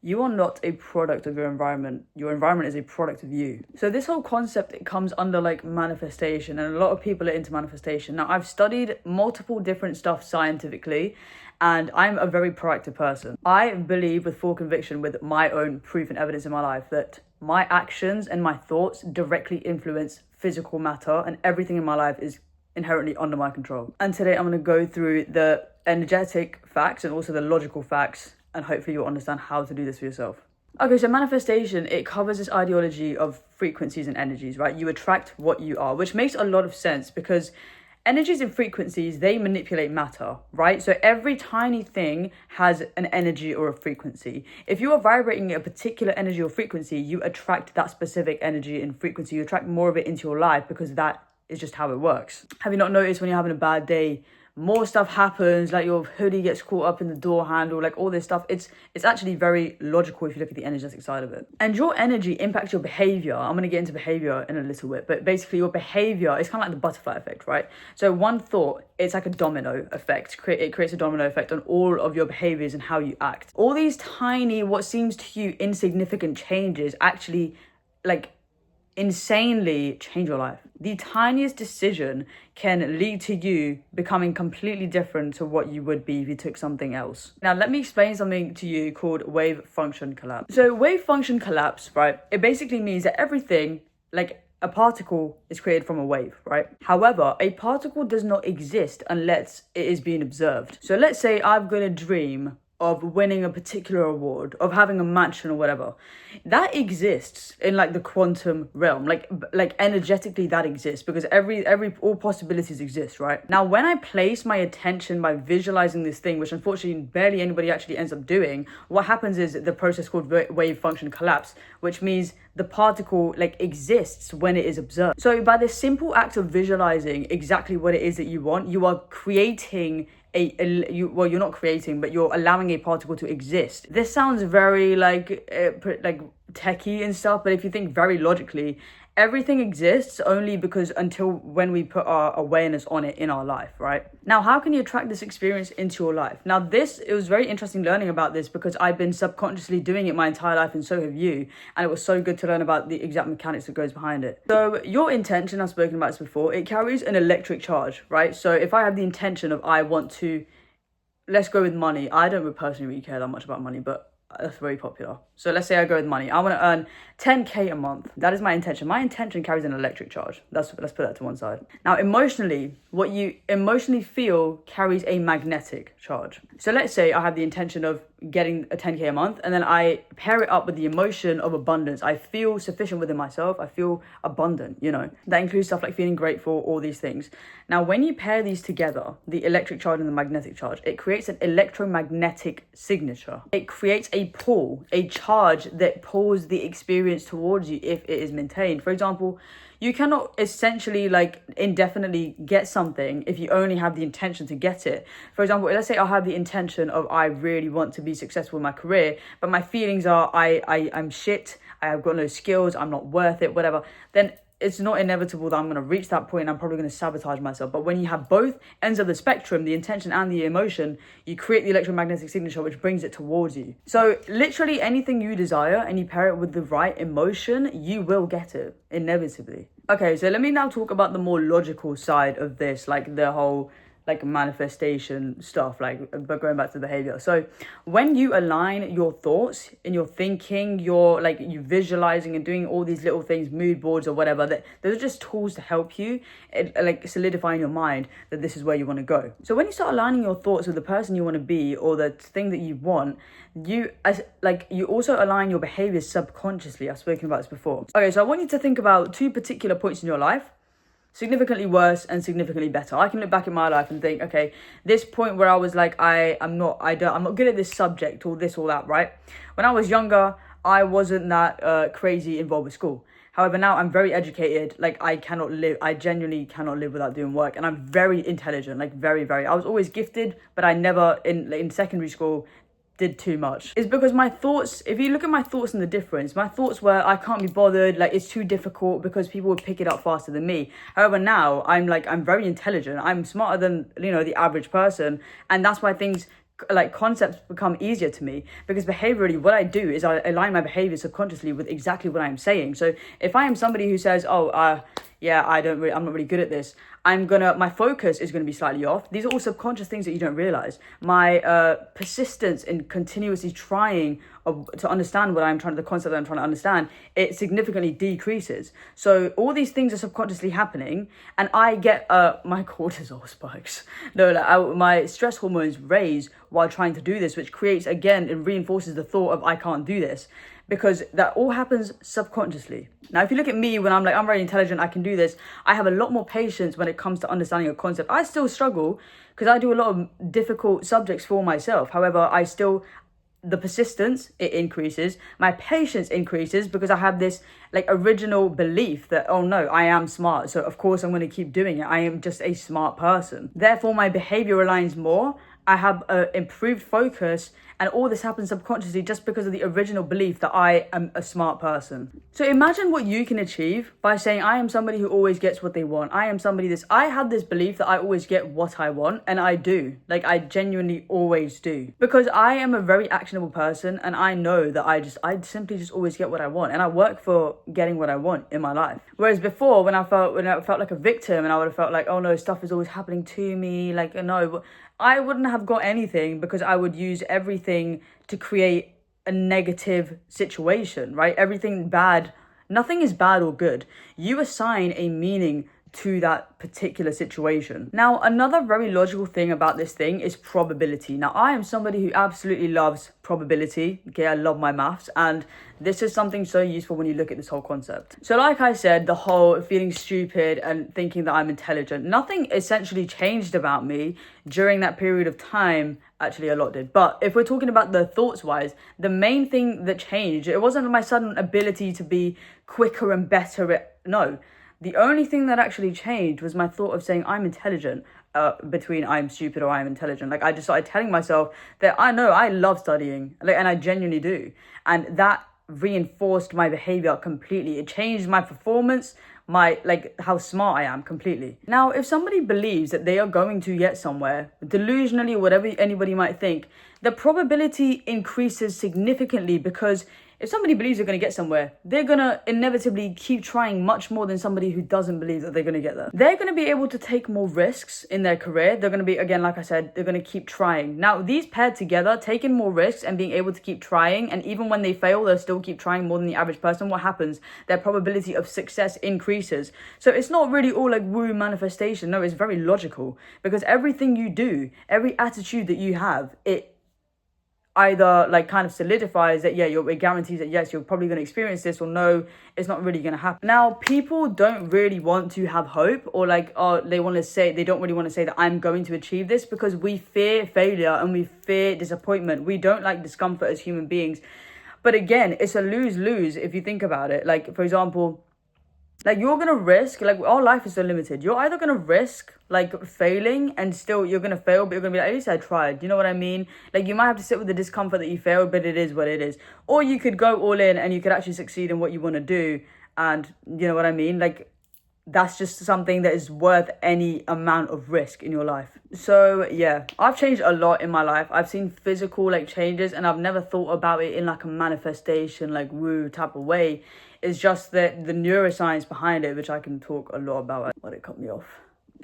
You are not a product of your environment. Your environment is a product of you. So this whole concept, it comes under like manifestation, and a lot of people are into manifestation. Now, I've studied multiple different stuff scientifically, and I'm a very proactive person. I believe with full conviction, with my own proof and evidence in my life, that my actions and my thoughts directly influence physical matter, and everything in my life is inherently under my control. And today I'm going to go through the energetic facts and also the logical facts, and hopefully you'll understand how to do this for yourself. Okay, so manifestation, it covers this ideology of frequencies and energies, right? You attract what you are, which makes a lot of sense because energies and frequencies, they manipulate matter, right? So every tiny thing has an energy or a frequency. If you are vibrating a particular energy or frequency, you attract that specific energy and frequency. You attract more of it into your life because that is just how it works. Have you not noticed when you're having a bad day, more stuff happens, like your hoodie gets caught up in the door handle, like all this stuff? It's actually very logical if you look at the energetic side of it. And your energy impacts your behavior. I'm going to get into behavior in a little bit, but basically your behavior is kind of like the butterfly effect, right? So one thought, it's like a domino effect. It creates a domino effect on all of your behaviors and how you act. All these tiny, what seems to you insignificant changes actually like insanely change your life. The tiniest decision can lead to you becoming completely different to what you would be if you took something else. Now, let me explain something to you called wave function collapse. So wave function collapse, right? It basically means that everything, like a particle, is created from a wave, right? However, a particle does not exist unless it is being observed. So let's say I've got a dream of winning a particular award, of having a mansion or whatever. That exists in like the quantum realm, like energetically that exists because all possibilities exist, right? Now, when I place my attention by visualizing this thing, which unfortunately barely anybody actually ends up doing, what happens is the process called wave function collapse, which means the particle like exists when it is observed. So by the simple act of visualizing exactly what it is that you want, you are creating you're not creating, but you're allowing a particle to exist. This sounds very like techie and stuff, but if you think very logically, everything exists only because until when we put our awareness on it in our life, right? Now, how can you attract this experience into your life? Now, it was very interesting learning about this because I've been subconsciously doing it my entire life, and so have you. And it was so good to learn about the exact mechanics that goes behind it. So your intention, I've spoken about this before, it carries an electric charge, right? So if I have the intention of I want to, let's go with money. I don't personally really care that much about money, but that's very popular. So let's say I go with money. I want to earn 10k a month. That is my intention. My intention carries an electric charge. Let's put that to one side. Now, emotionally, what you emotionally feel carries a magnetic charge. So let's say I have the intention of getting a 10k a month, and then I pair it up with the emotion of abundance. I feel sufficient within myself. I feel abundant, That includes stuff like feeling grateful, all these things. Now, when you pair these together, the electric charge and the magnetic charge, it creates an electromagnetic signature. It creates a pull, a charge that pulls the experience towards you if it is maintained. For example, you cannot essentially indefinitely get something if you only have the intention to get it. For example, let's say I have the intention of I really want to be successful in my career, but my feelings are I'm shit, I've got no skills, I'm not worth it, whatever. Then it's not inevitable that I'm going to reach that point and I'm probably going to sabotage myself. But when you have both ends of the spectrum, the intention and the emotion, you create the electromagnetic signature, which brings it towards you. So literally anything you desire and you pair it with the right emotion, you will get it inevitably. Okay, so let me now talk about the more logical side of this, like the whole manifestation stuff, but going back to the behavior. So when you align your thoughts in your thinking, you visualizing and doing all these little things, mood boards or whatever, those are just tools to help you solidify in your mind that this is where you want to go. So when you start aligning your thoughts with the person you want to be or the thing that you want, you also align your behaviors subconsciously. I've spoken about this before. Okay, so I want you to think about two particular points in your life: significantly worse and significantly better. I can look back in my life and think, okay, this point where I was like, I'm not good at this subject or this or that, right? When I was younger, I wasn't that crazy involved with school. However, now I'm very educated. I genuinely cannot live without doing work. And I'm very intelligent, very, very. I was always gifted, but I never, in secondary school, did too much. It's because my thoughts, if you look at my thoughts and the difference, my thoughts were I can't be bothered, it's too difficult because people would pick it up faster than me. However, now I'm very intelligent. I'm smarter than, the average person. And that's why things like concepts become easier to me, because behaviorally what I do is I align my behavior subconsciously with exactly what I'm saying. So if I am somebody who says, yeah, I'm not really good at this, my focus is gonna be slightly off. These are all subconscious things that you don't realize. My persistence in continuously trying to understand the concept that I'm trying to understand, it significantly decreases. So all these things are subconsciously happening, and I get my cortisol spikes. No, like my stress hormones raise while trying to do this, which creates, again, it reinforces the thought of I can't do this, because that all happens subconsciously. Now, if you look at me, when I'm like, I'm very intelligent, I can do this, I have a lot more patience when it comes to understanding a concept. I still struggle because I do a lot of difficult subjects for myself. However, the persistence, it increases. My patience increases because I have this like original belief that, oh no, I am smart, so of course I'm going to keep doing it. I am just a smart person. Therefore, my behavior aligns more. I have improved focus, and all this happens subconsciously just because of the original belief that I am a smart person. So imagine what you can achieve by saying, I am somebody who always gets what they want. I have this belief that I always get what I want, and I do. Like, I genuinely always do. Because I am a very actionable person, and I know that I simply just always get what I want, and I work for getting what I want in my life. Whereas before, when I felt like a victim, and I would have felt like, oh no, stuff is always happening to me, like, no, I wouldn't have got anything, because I would use everything to create a negative situation, right? Everything bad, nothing is bad or good. You assign a meaning to that particular situation. Now, another very logical thing about this thing is probability. Now, I am somebody who absolutely loves probability. Okay, I love my maths, and this is something so useful when you look at this whole concept. So like I said, the whole feeling stupid and thinking that I'm intelligent, nothing essentially changed about me during that period of time. Actually, a lot did. But if we're talking about the thoughts wise, the main thing that changed, it wasn't my sudden ability to be quicker and better no. The only thing that actually changed was my thought of saying I'm intelligent, between I'm stupid or I'm intelligent. Like, I just started telling myself that I know I love studying, like, and I genuinely do. And that reinforced my behavior completely. It changed my performance, how smart I am completely. Now, if somebody believes that they are going to get somewhere, delusionally, whatever anybody might think, the probability increases significantly, because if somebody believes they're going to get somewhere, they're going to inevitably keep trying much more than somebody who doesn't believe that they're going to get there. They're going to be able to take more risks in their career. They're going to be, again, like I said, they're going to keep trying. Now, these paired together, taking more risks and being able to keep trying, and even when they fail, they'll still keep trying more than the average person, what happens? Their probability of success increases. So it's not really all like woo manifestation. No, it's very logical, because everything you do, every attitude that you have, it either like kind of solidifies that, yeah, it guarantees that yes, you're probably going to experience this, or no, it's not really going to happen. Now, people don't really want to have hope, or like, they don't really want to say that I'm going to achieve this, because we fear failure and we fear disappointment. We don't like discomfort as human beings. But again, it's a lose-lose if you think about it. Like, for example, like, you're gonna risk, like, our life is so limited. You're either gonna risk like failing, and still you're gonna fail, but you're gonna be like, at least I tried. You know what I mean? Like, you might have to sit with the discomfort that you failed, but it is what it is. Or you could go all in and you could actually succeed in what you want to do, and you know what I mean? Like, that's just something that is worth any amount of risk in your life. So yeah, I've changed a lot in my life. I've seen physical like changes, and I've never thought about it in like a manifestation, like woo type of way. It's just that the neuroscience behind it, which I can talk a lot about. Let it cut me off.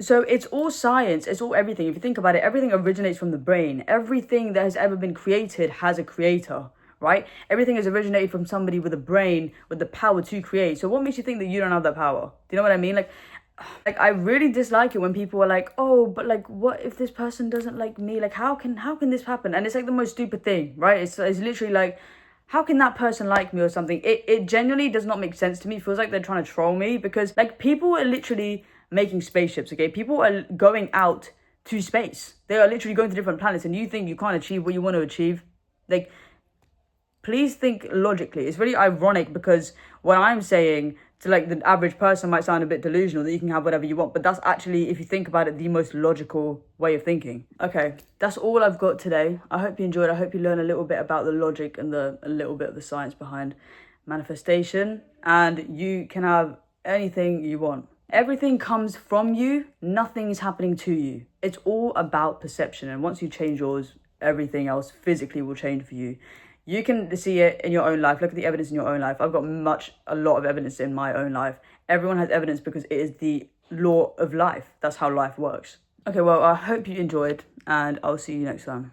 So it's all science, it's all everything. If you think about it, everything originates from the brain. Everything that has ever been created has a creator, right? Everything has originated from somebody with a brain, with the power to create. So what makes you think that you don't have that power? Do you know what I mean? Like I really dislike it when people are like, oh, but like, what if this person doesn't like me? Like, how can this happen? And it's like the most stupid thing, right? It's literally like, how can that person like me or something? It genuinely does not make sense to me. It feels like they're trying to troll me, because like, people are literally making spaceships, okay? People are going out to space. They are literally going to different planets, and you think you can't achieve what you want to achieve? Like, please think logically. It's really ironic, because what I'm saying to like the average person might sound a bit delusional, that you can have whatever you want, but that's actually, if you think about it, the most logical way of thinking. Okay, that's all I've got today. I hope you enjoyed. I hope you learned a little bit about the logic and a little bit of the science behind manifestation, and you can have anything you want. Everything comes from you. Nothing is happening to you. It's all about perception, and once you change yours, everything else physically will change for you. You can see it in your own life. Look at the evidence in your own life. I've got a lot of evidence in my own life. Everyone has evidence because it is the law of life. That's how life works. Okay, well, I hope you enjoyed, and I'll see you next time.